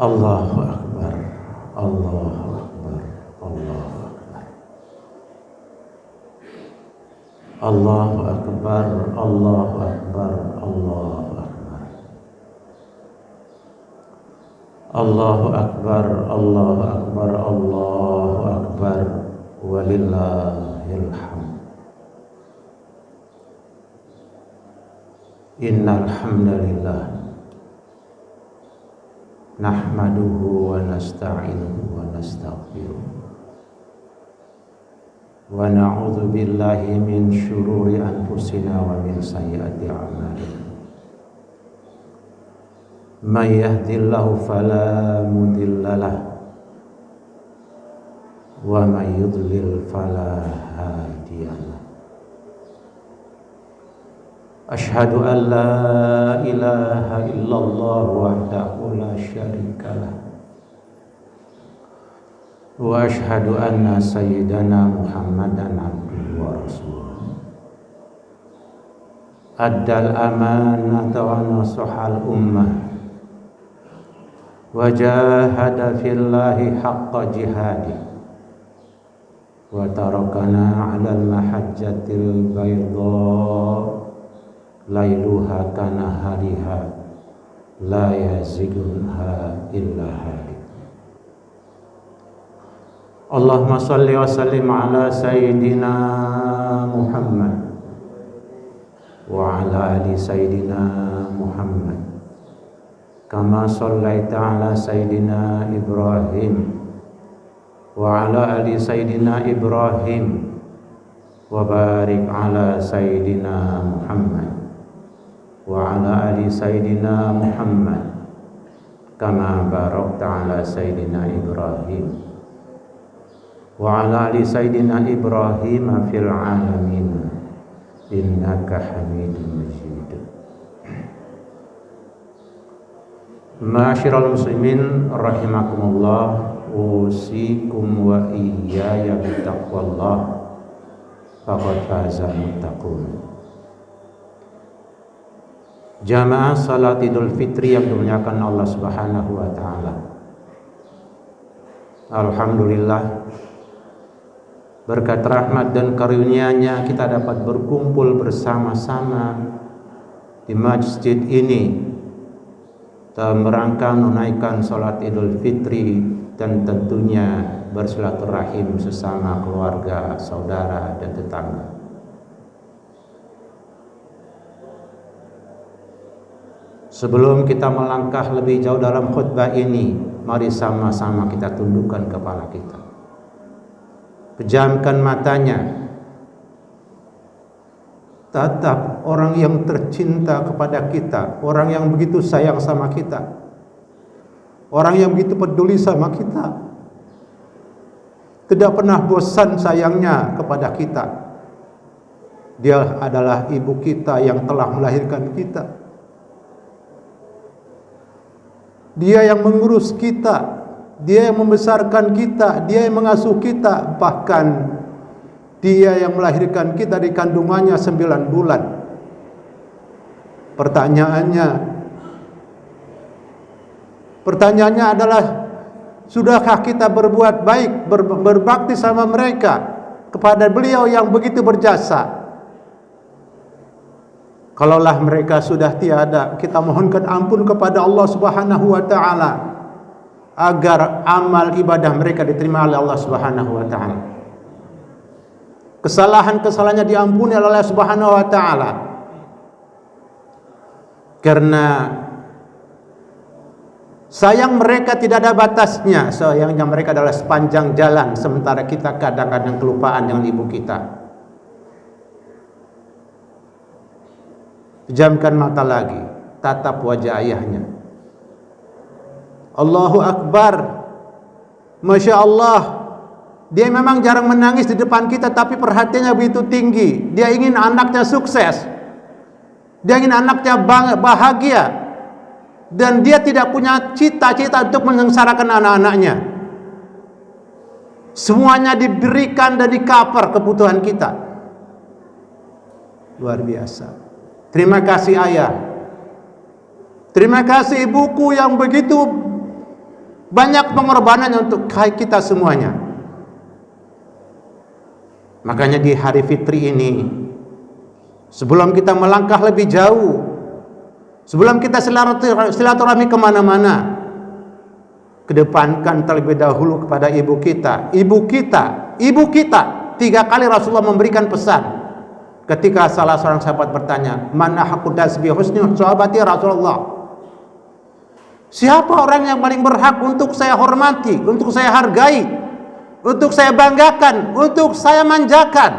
Allahu Akbar, Allahu Akbar, Allahu Akbar, Allahu Akbar, Allahu Akbar, Allahu Akbar, Allahu Akbar, Allahu Akbar, Allahu Akbar, walillahil hamd. Innal hamdalillah nahmaduhu wa nasta'inuhu wa nastaghfiruh wa na'udzu billahi min syururi anfusina wa min sayyiati a'malina. May yahdihillahu fala mudilla lahu wa may yudlil fala hadiya lahu. Ashhadu an la ilaha illallah wahdahu la syarika lah wa ashhadu anna sayyidana Muhammadan abduhu wa rasuluh. Addal amanata wa nasahal ummah wa jahada fillahi haqqa jihadi wa tarakana 'alal mahajjatil bayda lailuha kanahariha la yazighuha illa halik. Allahumma salli wa sallim ala sayyidina Muhammad wa ala ali sayyidina Muhammad kama sallaita ala sayyidina Ibrahim wa ala ali sayyidina Ibrahim wa barik ala sayyidina Muhammad wa ala ali sayyidina Muhammad kama barakta ala sayyidina Ibrahim wa ala ali sayyidina Ibrahim fil alamin innaka Hamidum Majid. Ma'asyiral muslimin rahimakumullah, usikum wa iyaya bittaqwallah faqad faza muttaqun. Jamaah salat Idul Fitri yang dimuliakan Allah Subhanahu wa taala. Alhamdulillah, berkat rahmat dan karunia-Nya kita dapat berkumpul bersama-sama di masjid ini dalam rangka menunaikan salat Idul Fitri dan tentunya bersilaturahim sesama keluarga, saudara dan tetangga. Sebelum kita melangkah lebih jauh dalam khutbah ini, mari sama-sama kita tundukkan kepala kita, pejamkan matanya, tatap orang yang tercinta kepada kita, orang yang begitu sayang sama kita, orang yang begitu peduli sama kita, tidak pernah bosan sayangnya kepada kita. Dia adalah ibu kita yang telah melahirkan kita. Dia yang mengurus kita, dia yang membesarkan kita, dia yang mengasuh kita, bahkan dia yang melahirkan kita di kandungannya 9 bulan. Pertanyaannya adalah, sudahkah kita berbuat baik, berbakti sama mereka, kepada beliau yang begitu berjasa? Kalaulah mereka sudah tiada, kita mohonkan ampun kepada Allah Subhanahu wa taala agar amal ibadah mereka diterima oleh Allah Subhanahu wa taala. Kesalahan-kesalahannya diampuni oleh Allah Subhanahu wa taala. Karena sayang mereka tidak ada batasnya. Sayangnya mereka adalah sepanjang jalan, sementara kita kadang-kadang kelupaan dengan ibu kita. Pejamkan mata lagi, tatap wajah ayahnya. Allahu Akbar, Masya Allah. Dia memang jarang menangis di depan kita, tapi perhatiannya begitu tinggi. Dia ingin anaknya sukses, dia ingin anaknya bahagia, dan dia tidak punya cita-cita untuk menyengsarakan anak-anaknya. Semuanya diberikan dan di-cover kebutuhan kita. Luar biasa. Terima kasih ayah. Terima kasih ibuku yang begitu banyak pengorbanannya untuk kita semuanya. Makanya di hari fitri ini, sebelum kita melangkah lebih jauh, sebelum kita silaturahmi kemana-mana, kedepankan terlebih dahulu kepada ibu kita. Ibu kita. 3 kali Rasulullah memberikan pesan. Ketika salah seorang sahabat bertanya, "Man ahaqqu tasbih husni sahabati Rasulullah?" Siapa orang yang paling berhak untuk saya hormati, untuk saya hargai, untuk saya banggakan, untuk saya manjakan?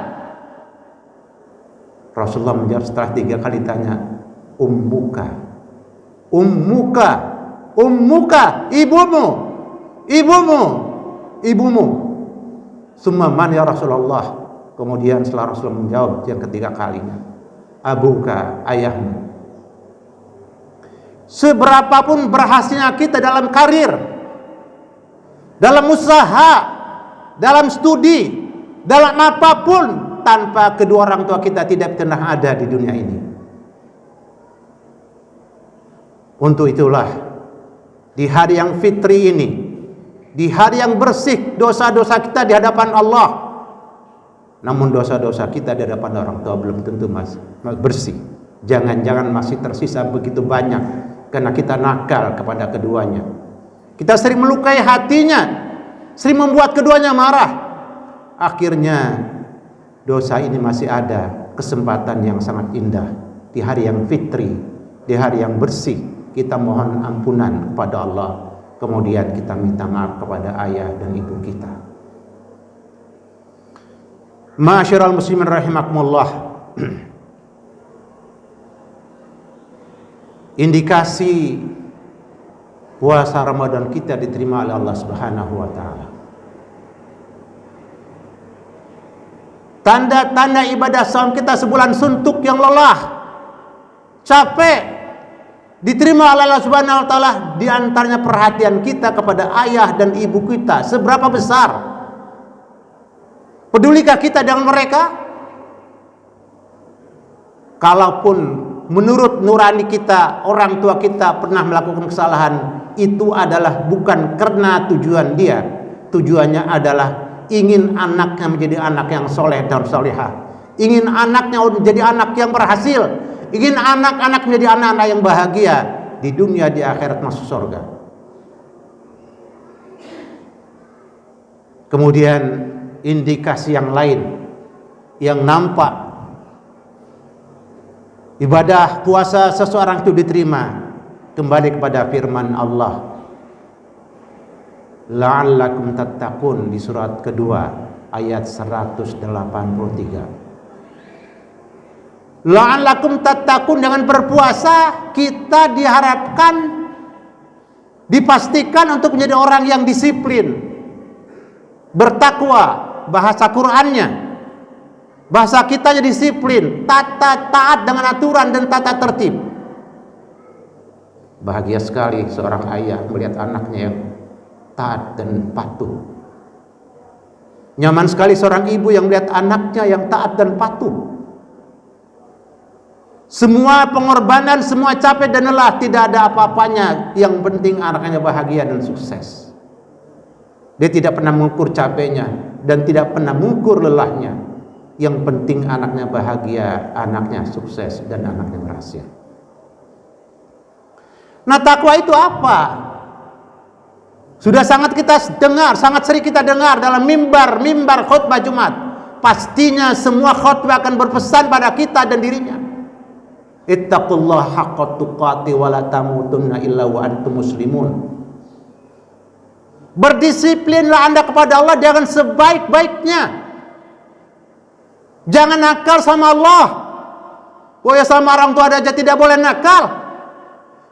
Rasulullah menjawab setelah 3 kali tanya, ummuka, ibumu. Summa man ya Rasulullah? Kemudian setelah Rasulullah menjawab yang ketiga kalinya, abuka, ayahmu. Seberapapun berhasilnya kita dalam karir, dalam usaha, dalam studi, dalam apapun, tanpa kedua orang tua kita tidak pernah ada di dunia ini. Untuk itulah di hari yang fitri ini, di hari yang bersih dosa-dosa kita di hadapan Allah, namun dosa-dosa kita di hadapan orang tua belum tentu bersih. Jangan-jangan masih tersisa begitu banyak karena kita nakal kepada keduanya. Kita sering melukai hatinya, sering membuat keduanya marah. Akhirnya dosa ini masih ada kesempatan yang sangat indah di hari yang fitri, di hari yang bersih. Kita mohon ampunan kepada Allah, kemudian kita minta maaf kepada ayah dan ibu kita. Ma'asyiral muslimin rahimakumullah. Indikasi puasa Ramadan kita diterima oleh Allah Subhanahu wa taala. Tanda-tanda ibadah saum kita sebulan suntuk yang lelah, capek, diterima oleh Allah Subhanahu wa taala. Di antaranya perhatian kita kepada ayah dan ibu kita. Seberapa besar pedulikah kita dengan mereka? Kalaupun menurut nurani kita, orang tua kita pernah melakukan kesalahan, itu adalah bukan karena tujuan dia. Tujuannya adalah ingin anaknya menjadi anak yang soleh dan solehah, ingin anaknya menjadi anak yang berhasil, ingin anak-anak menjadi anak-anak yang bahagia di dunia, di akhirat masuk surga. Kemudian indikasi yang lain yang nampak ibadah puasa seseorang itu diterima, kembali kepada firman Allah, la'allakum tattaqun, di surat kedua ayat 183. La'allakum tattaqun, dengan berpuasa kita diharapkan, dipastikan untuk menjadi orang yang disiplin, bertakwa. Bahasa Qur'annya, bahasa kitanya disiplin, taat dengan aturan dan tata tertib. Bahagia sekali seorang ayah melihat anaknya yang taat dan patuh. Nyaman sekali seorang ibu yang melihat anaknya yang taat dan patuh. Semua pengorbanan, semua capek dan lelah, tidak ada apa-apanya. Yang penting anaknya bahagia dan sukses. Dia tidak pernah mengukur capeknya dan tidak pernah mengukur lelahnya. Yang penting anaknya bahagia, anaknya sukses, dan anaknya berhasil. Nah, takwa itu apa? Sudah sangat kita dengar, sangat sering kita dengar dalam mimbar khutbah Jumat. Pastinya semua khutbah akan berpesan pada kita dan dirinya. Ittaqullaha haqqa tuqati wa la tamutunna illa wa antum muslimun. Berdisiplinlah Anda kepada Allah dengan sebaik-baiknya. Jangan nakal sama Allah. Oh ya, sama orang tua aja tidak boleh nakal.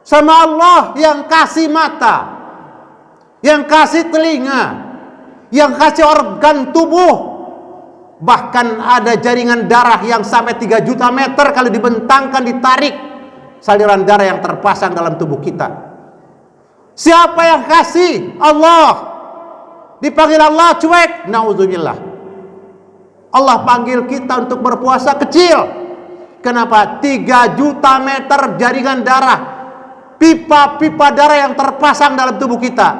Sama Allah yang kasih mata, yang kasih telinga, yang kasih organ tubuh, bahkan ada jaringan darah yang sampai 3 juta meter kalau dibentangkan, ditarik, saluran darah yang terpasang dalam tubuh kita. Siapa yang kasih? Allah. Dipanggil Allah cuek, naudzubillah. Allah panggil kita untuk berpuasa kecil. Kenapa? 3 juta meter jaringan darah, pipa-pipa darah yang terpasang dalam tubuh kita.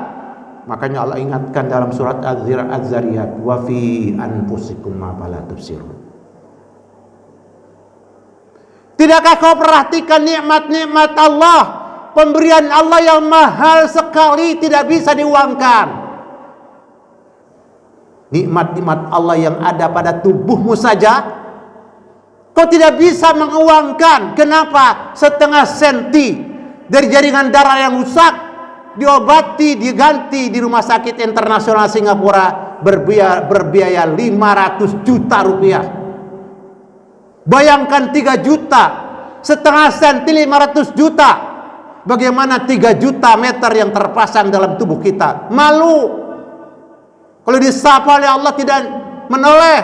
Makanya Allah ingatkan dalam surat Az-Zariyat, wa fi anfusikum ma fala tubsirun. Tidakkah kau perhatikan nikmat-nikmat Allah, pemberian Allah yang mahal sekali tidak bisa diuangkan. Nikmat-nikmat Allah yang ada pada tubuhmu saja kau tidak bisa menguangkan. Kenapa? Setengah senti dari jaringan darah yang rusak diobati, diganti di rumah sakit internasional Singapura berbiaya 500 juta rupiah. Bayangkan 3 juta, setengah senti 500 juta. Bagaimana 3 juta meter yang terpasang dalam tubuh kita? Malu. Kalau disapa oleh Allah tidak menoleh.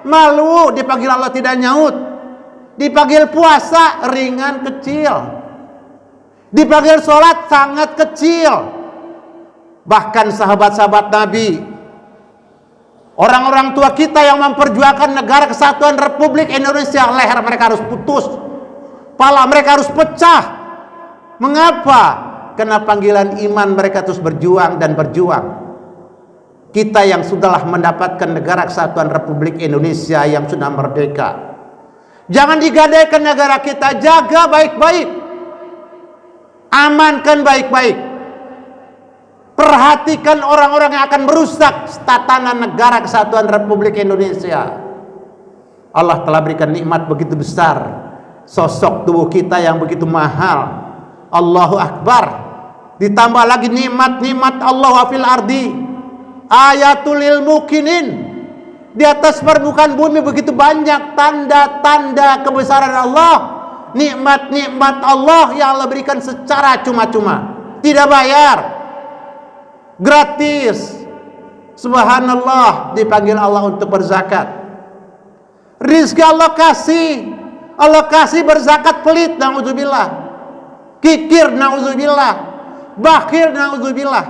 Malu. Dipanggil Allah tidak nyaut. Dipanggil puasa ringan kecil. Dipanggil sholat sangat kecil. Bahkan sahabat-sahabat Nabi, orang-orang tua kita yang memperjuangkan negara kesatuan Republik Indonesia, leher mereka harus putus, kepala mereka harus pecah. Mengapa? Karena panggilan iman mereka terus berjuang dan berjuang. Kita yang sudahlah mendapatkan negara kesatuan Republik Indonesia yang sudah merdeka, jangan digadaikan negara kita, jaga baik-baik, amankan baik-baik. Perhatikan orang-orang yang akan merusak tatanan negara kesatuan Republik Indonesia. Allah telah berikan nikmat begitu besar, sosok tubuh kita yang begitu mahal. Allahu Akbar. Ditambah lagi nikmat-nikmat Allah fil ardi ayatul lil mukinin. Di atas permukaan bumi begitu banyak tanda-tanda kebesaran Allah, nikmat-nikmat Allah yang Allah berikan secara cuma-cuma, tidak bayar, gratis. Subhanallah, dipanggil Allah untuk berzakat. Rizki Allah kasih berzakat pelit, na'udzubillah. Kikir, na'udzubillah. Bakhil, na'udzubillah.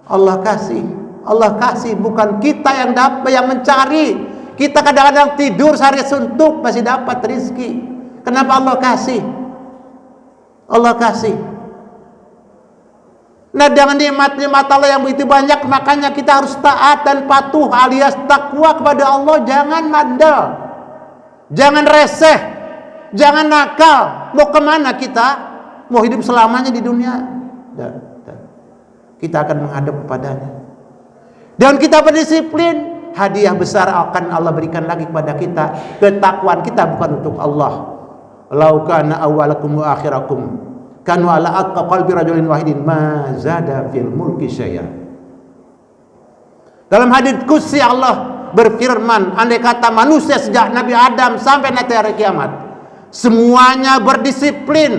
Allah kasih, bukan kita yang dapat, yang mencari. Kita kadang-kadang tidur sehari suntuk masih dapat rizki. Kenapa Allah kasih? Allah kasih. Nah, dengan nikmat-nikmat Allah yang begitu banyak, makanya kita harus taat dan patuh alias takwa kepada Allah. Jangan mandel, jangan reseh, jangan nakal. Mau kemana kita? Mau hidup selamanya di dunia? Kita akan menghadap kepadanya. Dan kita berdisiplin, hadiah besar akan Allah berikan lagi kepada kita. Ketakwaan kita bukan untuk Allah. Lau kana awwalakum wa akhirakum kanu ala atqa qalbi rajulin wahidin ma zada fil mulki syai'a. Dalam hadits qudsi Allah berfirman, andai kata manusia sejak Nabi Adam sampai nanti hari kiamat semuanya berdisiplin,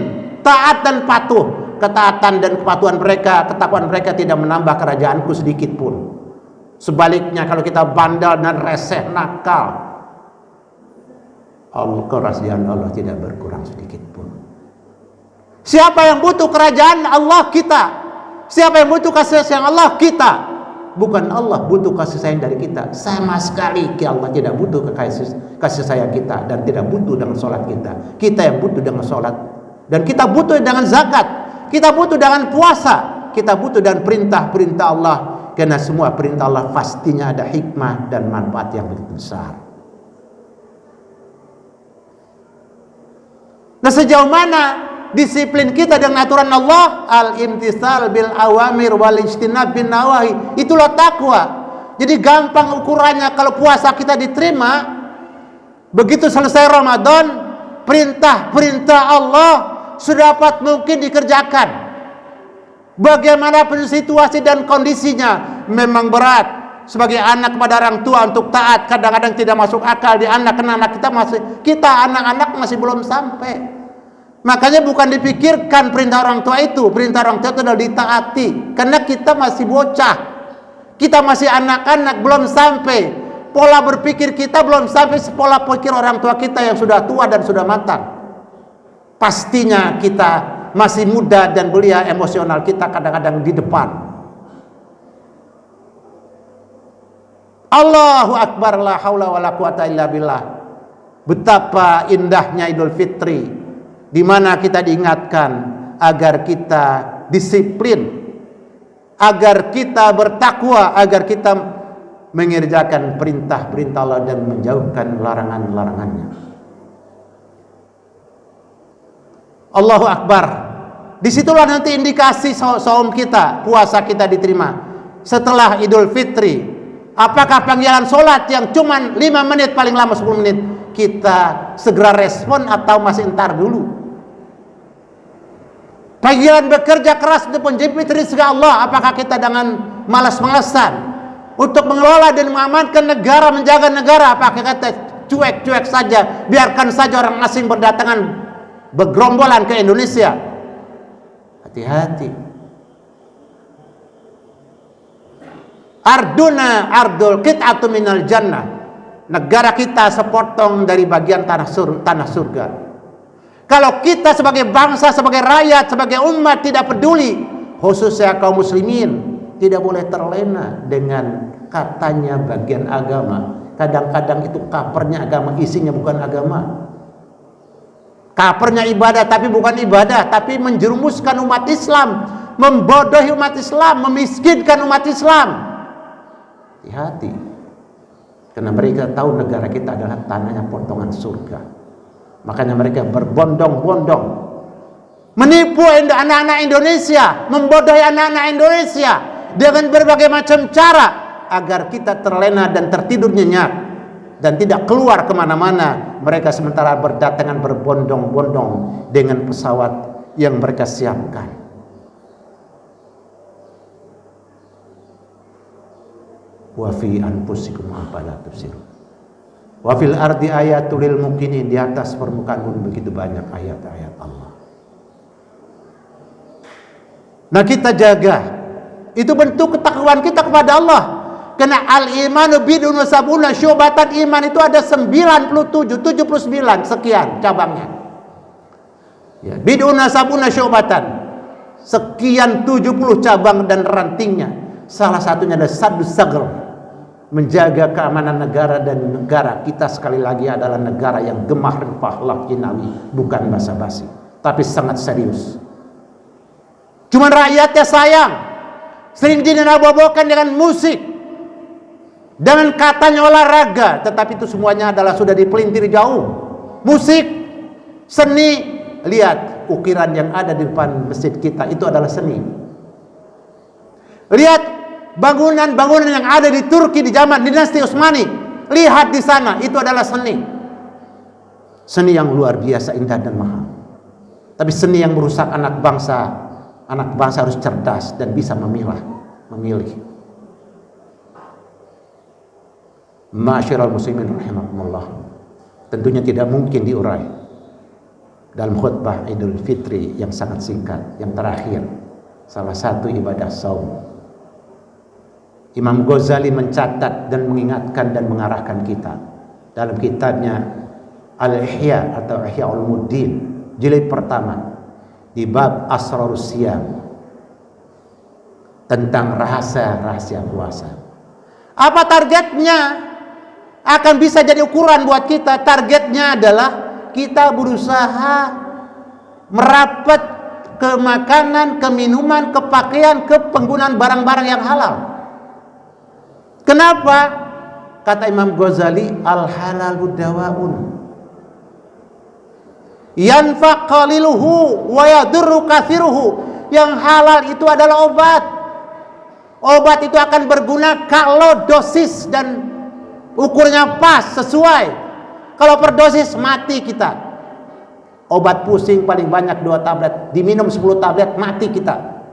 taat dan patuh, ketaatan dan kepatuhan mereka, ketakwaan mereka tidak menambah kerajaanku sedikit pun. Sebaliknya kalau kita bandel dan reseh, nakal, kerajaan Allah tidak berkurang sedikit pun. Siapa yang butuh kerajaan Allah? Kita. Siapa yang butuh kasih sayang Allah? Kita. Bukan Allah butuh kasih sayang dari kita. Sama sekali Allah tidak butuh kasih sayang kita, dan tidak butuh dengan sholat kita. Kita yang butuh dengan sholat, dan kita butuh dengan zakat, kita butuh dengan puasa, kita butuh dengan perintah-perintah Allah. Karena semua perintah Allah pastinya ada hikmah dan manfaat yang begitu besar. Nah, sejauh mana disiplin kita dengan aturan Allah? Al-imtisal bil awamir wal ijtinab bin nawahi. Itulah takwa. Jadi gampang ukurannya. Kalau puasa kita diterima, begitu selesai Ramadan, perintah-perintah Allah sedapat mungkin dikerjakan. Bagaimanapun situasi dan kondisinya, memang berat sebagai anak kepada orang tua untuk taat, kadang-kadang tidak masuk akal di anak, karena anak kita anak-anak masih belum sampai. Makanya bukan dipikirkan perintah orang tua itu, perintah orang tua itu adalah ditaati, karena kita masih bocah, kita masih anak-anak, belum sampai pola berpikir kita, belum sampai pola pikir orang tua kita yang sudah tua dan sudah matang. Pastinya kita masih muda dan belia, emosional kita kadang-kadang di depan. Allahu Akbar, la haula wala quwata illa billah. Betapa indahnya Idul Fitri, di mana kita diingatkan agar kita disiplin, agar kita bertakwa, agar kita mengerjakan perintah-perintah Allah dan menjauhkan larangan-larangannya. Allahu Akbar. Disitulah nanti indikasi saum kita, puasa kita diterima. Setelah Idul Fitri, apakah panggilan solat yang cuma 5 menit, paling lama 10 menit, kita segera respon atau masih entar dulu? Panggilan bekerja keras untuk menjemput rizki Allah, apakah kita dengan malas-malasan untuk mengelola dan mengamankan negara, menjaga negara? Apakah kita cuek-cuek saja, biarkan saja orang asing berdatangan bergerombolan ke Indonesia? Hati-hati. Arduna ardul qit'atu minal jannah. Negara kita sepotong dari bagian tanah surga. Kalau kita sebagai bangsa, sebagai rakyat, sebagai umat tidak peduli, khususnya kaum muslimin, tidak boleh terlena dengan katanya bagian agama. Kadang-kadang itu kapernya agama, isinya bukan agama. Kapernya ibadah tapi bukan ibadah, tapi menjerumuskan umat Islam, membodohi umat Islam, memiskinkan umat Islam. Hati-hati, karena mereka tahu negara kita adalah tanahnya potongan surga. Makanya mereka berbondong-bondong menipu anak-anak Indonesia, membodohi anak-anak Indonesia dengan berbagai macam cara agar kita terlena dan tertidur nyenyak dan tidak keluar kemana-mana. Mereka sementara berdatangan berbondong-bondong dengan pesawat yang mereka siapkan. Wa fi anfusikum afala tubsirun. Wa fil ardi ayatul lil muqinin, di atas permukaan bumi begitu banyak ayat-ayat Allah. Nah, kita jaga. Itu bentuk ketakwaan kita kepada Allah. Karena al-imanu bid'un wa sab'una syu'batan, iman itu ada 97, 79 sekian cabangnya. Ya, bid'un wa sab'una syu'batan. Sekian 70 cabang dan rantingnya. Salah satunya adalah sadus sagr, menjaga keamanan negara, dan negara kita sekali lagi adalah negara yang gemah rempah lakinawi, bukan basa-basi, tapi sangat serius. Cuman rakyatnya sayang, sering dinabo-nabokan dengan musik, dengan katanya olahraga, tetapi itu semuanya adalah sudah dipelintir jauh. Musik, seni, lihat ukiran yang ada di depan masjid kita, itu adalah seni. Lihat bangunan-bangunan yang ada di Turki di zaman dinasti Utsmani, lihat di sana, itu adalah seni. Seni yang luar biasa indah dan mahal. Tapi seni yang merusak anak bangsa. Anak bangsa harus cerdas dan bisa memilih. Ma'asyiral muslimin rahimakumullah. Tentunya tidak mungkin diurai dalam khutbah Idul Fitri yang sangat singkat, yang terakhir, salah satu ibadah saum. Imam Ghazali mencatat dan mengingatkan dan mengarahkan kita dalam kitabnya Al-Ihya atau Ihya Ulumuddin jilid pertama di bab Asrarus Siyam, tentang rahasia-rahasia puasa. Apa targetnya? Akan bisa jadi ukuran buat kita. Targetnya adalah kita berusaha merapat ke makanan, ke minuman, ke pakaian, ke penggunaan barang-barang yang halal. Kenapa? Kata Imam Ghazali, al-halalu dawaun yanfa qaliluhu wa yadurru katsiruhu. Yang halal itu adalah obat. Obat itu akan berguna kalau dosis dan ukurnya pas, sesuai. Kalau per dosis mati kita. Obat pusing paling banyak 2 tablet, diminum 10 tablet mati kita.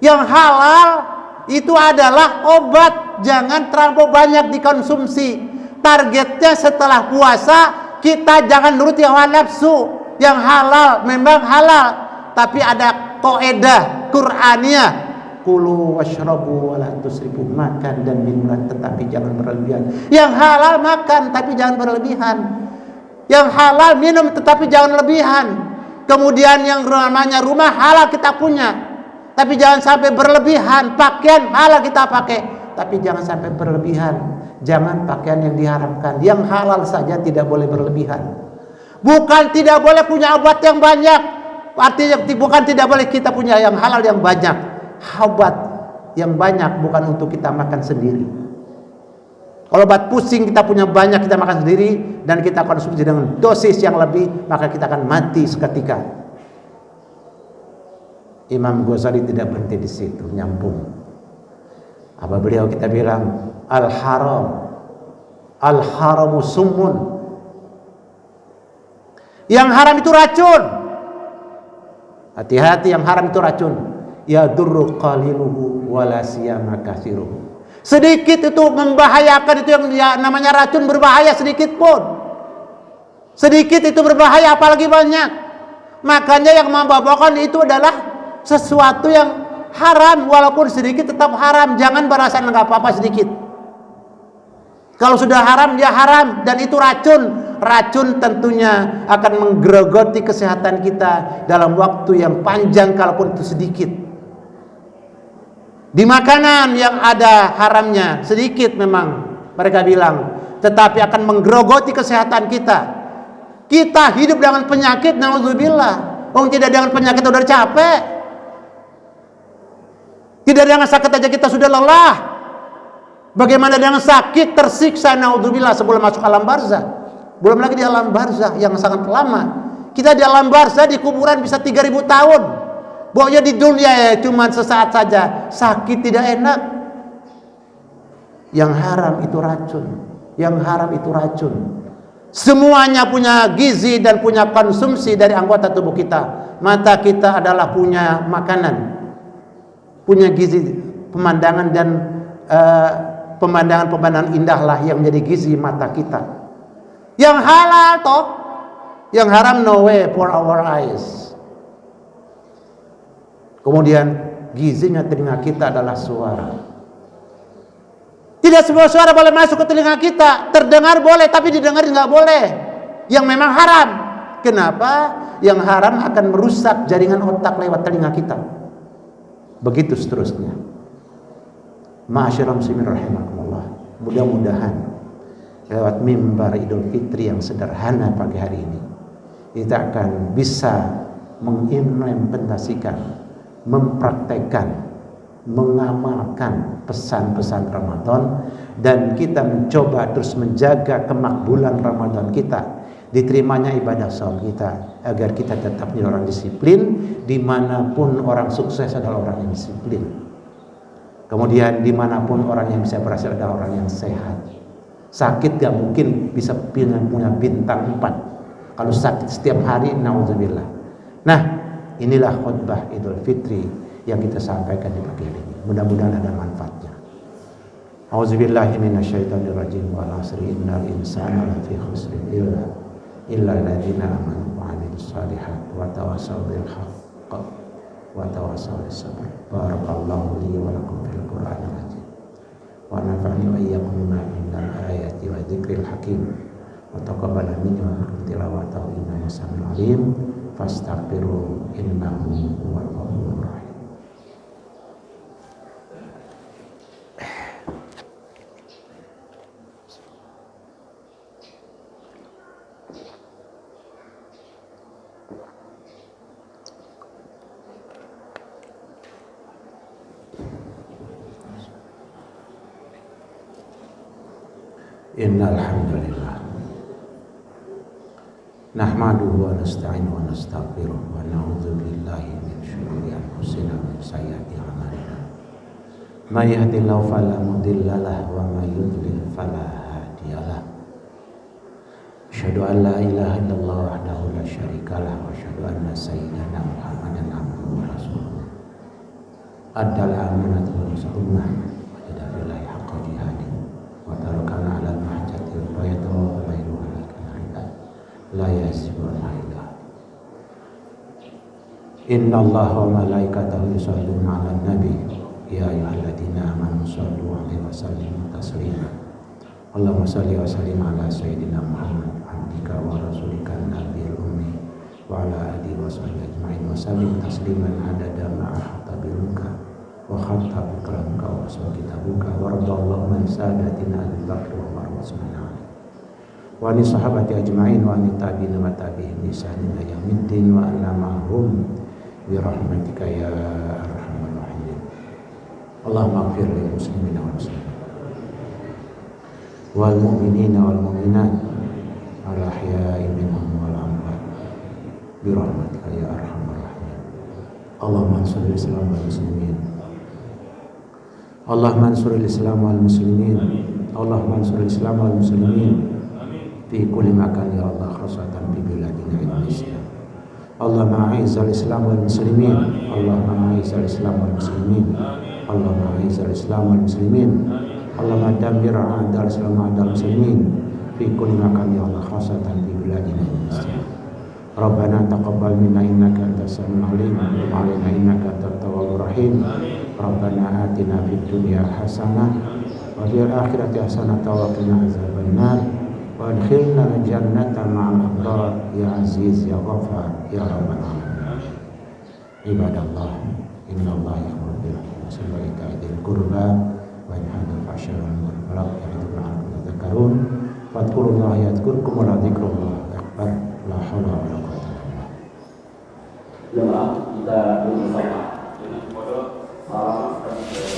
Yang halal itu adalah obat, jangan terlalu banyak dikonsumsi. Targetnya setelah puasa kita jangan nuruti hawa nafsu. Yang halal memang halal, tapi ada kaidah Qur'aniyah, kulu washrabu wa la tusrifu, makan dan minumlah tetapi jangan berlebihan. Yang halal makan tapi jangan berlebihan. Yang halal minum tetapi jangan lebihan. Kemudian yang namanya rumah halal kita punya, tapi jangan sampai berlebihan. Pakaian halal kita pakai, tapi jangan sampai berlebihan. Jangan pakaian yang diharamkan. Yang halal saja tidak boleh berlebihan. Bukan tidak boleh punya obat yang banyak, artinya bukan tidak boleh kita punya yang halal yang banyak. Obat yang banyak bukan untuk kita makan sendiri. Kalau obat pusing kita punya banyak, kita makan sendiri dan kita konsumsi dengan dosis yang lebih, maka kita akan mati seketika. Imam Ghazali tidak berhenti di situ, nyambung. Apa beliau kita bilang, al-haramu summun. Yang haram itu racun. Hati-hati, yang haram itu racun. Ya durru qaliluhu wala siyama katsiruhu. Sedikit itu membahayakan, itu yang namanya racun, berbahaya sedikit pun. Sedikit itu berbahaya, apalagi banyak. Makanya yang memabukkan itu adalah sesuatu yang haram, walaupun sedikit tetap haram. Jangan berasa enggak apa-apa sedikit. Kalau sudah haram, dia haram, dan itu racun. Racun tentunya akan menggerogoti kesehatan kita dalam waktu yang panjang, kalaupun itu sedikit. Di makanan yang ada haramnya sedikit memang mereka bilang, tetapi akan menggerogoti kesehatan kita. Kita hidup dengan penyakit, naudzubillah. Tidak dengan penyakit udah capek. Tidak dengan sakit aja kita sudah lelah. Bagaimana dengan sakit, tersiksa, naudzubillah, sebelum masuk alam barzah. Belum lagi di alam barzah yang sangat lama. Kita di alam barzah, di kuburan bisa 3000 tahun. Pokoknya di dunia ya cuma sesaat saja, sakit, tidak enak. Yang haram itu racun. Yang haram itu racun. Semuanya punya gizi dan punya konsumsi dari anggota tubuh kita. Mata kita adalah punya makanan, punya gizi, pemandangan dan pemandangan-pemandangan indahlah yang menjadi gizi mata kita. Yang halal toh, yang haram no way for our eyes. Kemudian gizinya telinga kita adalah suara. Tidak semua suara boleh masuk ke telinga kita. Terdengar boleh, tapi didengar nggak boleh. Yang memang haram. Kenapa? Yang haram akan merusak jaringan otak lewat telinga kita. Begitu seterusnya. Ma'asyiral muslimin rahimakumullah. Mudah-mudahan lewat mimbar Idul Fitri yang sederhana pagi hari ini, kita akan bisa mengimplementasikan, mempraktekkan, mengamalkan pesan-pesan Ramadan, dan kita mencoba terus menjaga kemakbulan Ramadan kita, diterimanya ibadah saum kita, agar kita tetap menjadi orang disiplin. Dimanapun orang sukses adalah orang yang disiplin. Kemudian dimanapun orang yang bisa berhasil adalah orang yang sehat. Sakit gak mungkin bisa punya bintang 4 kalau sakit setiap hari, naudzubillah. Nah, inilah khutbah Idul Fitri yang kita sampaikan di pagi hari ini. Mudah-mudahan ada manfaatnya. Auzubillahi minasyaitonirrajim. Wal 'asri innal insana lafi khusrin illa alladziina aamanu wa 'amilus shalihaati wa tawassaw bil haqqi wa tawassaw bis sabr. Barakallahu li wa lakum fil Qur'anil 'azim. Wa nafa'ani wa iyyakum bima minal ayati wa dzikril hakim. Wa taqabbala minni wa minkum tilawatahu innahu samii'un 'aliim. Fastaghfiru innahu huwal ghafurur rahim. Innal hamdalillah nahmaduhu wa nasta'inuhu wa nastaghfiruh wa na'udzu billahi min syururi anfusina wa min sayyiati a'malina. May yahdihillahu fala mudilla lahu wa may yudlil fala hadiyalah. Asyhadu an la ilaha illallah wahdahu la syarikalah wa asyhadu anna sayyidana Muhammadan abduhu wa rasuluh. Addal amanata wa nasallaha wa jadabillahi haqqa jihadi wa tarakana 'alal mahjati wa baydahu bayruha la yasibuna illa. Inna Allaha wa malaikatahu yusholluna 'alan nabi ya ayyuhalladzina amanu shollu 'alaihi wa sallimu taslima. Allahumma shalli wa sallim ala sayyidina Muhammad abdika wa rasulika nabiyil ummi wa ala alihi wa sahbihi ajma'in wa sallim tasliman adada ma ahata biluka wa khatta bi kalamka wa kitabuka wa radallahu man sadatina Abu Bakr wa Umar wa Utsman wa ni sahabati ajma'in wa ni tabi'in wa tabi'in bi ihsanin ila yaumiddin wa ala ma'hum bi rahmatika ya arhamar rahimin. Allahumma ighfir lil muslimina wal muslimat wal mu'minina wal mu'minat al ahya'i minhum wal amwat bi rahmatika ya arhamar rahimin. Allahumma ansur al-islam wal muslimin. Allahumma ansur al-islam wal muslimin. Allahumma ansur al-islam wal muslimin fi kulli makan ya Allah, khasatan fi biladina Indonesia. Allahumma a'izz al-islam wal muslimin. Allahumma a'izz al-islam wal muslimin. Allahumma a'izz al-islam wal muslimin. Allahumma dammir a'dal islam a'dal muslimin fi kulli makan ya Allah, khasatan fi biladina Indonesia. Rabbana taqabbal minna innaka antas samiul alim wa tub 'alaina innaka antat tawwabur rahim. Rabbana atina fid dunya hasanah wa fil akhirati hasanah wa qina azabannar wa adkhilna jannata ma'al abrar ya aziz ya ghafar ya rabbal alamin. Ibadallah, innallaha ya'muru bil 'adli wa ita'i dzil qurba wa yanha 'anil fahsya'i wal munkari wal baghi ya'idukum la'allakum tadhakkarun. Fadhkurullaha yadhkurkum wa la dzikrullahi akbar. La haula wa la quwwata illa billah. Jemaah kita bersama dengan salam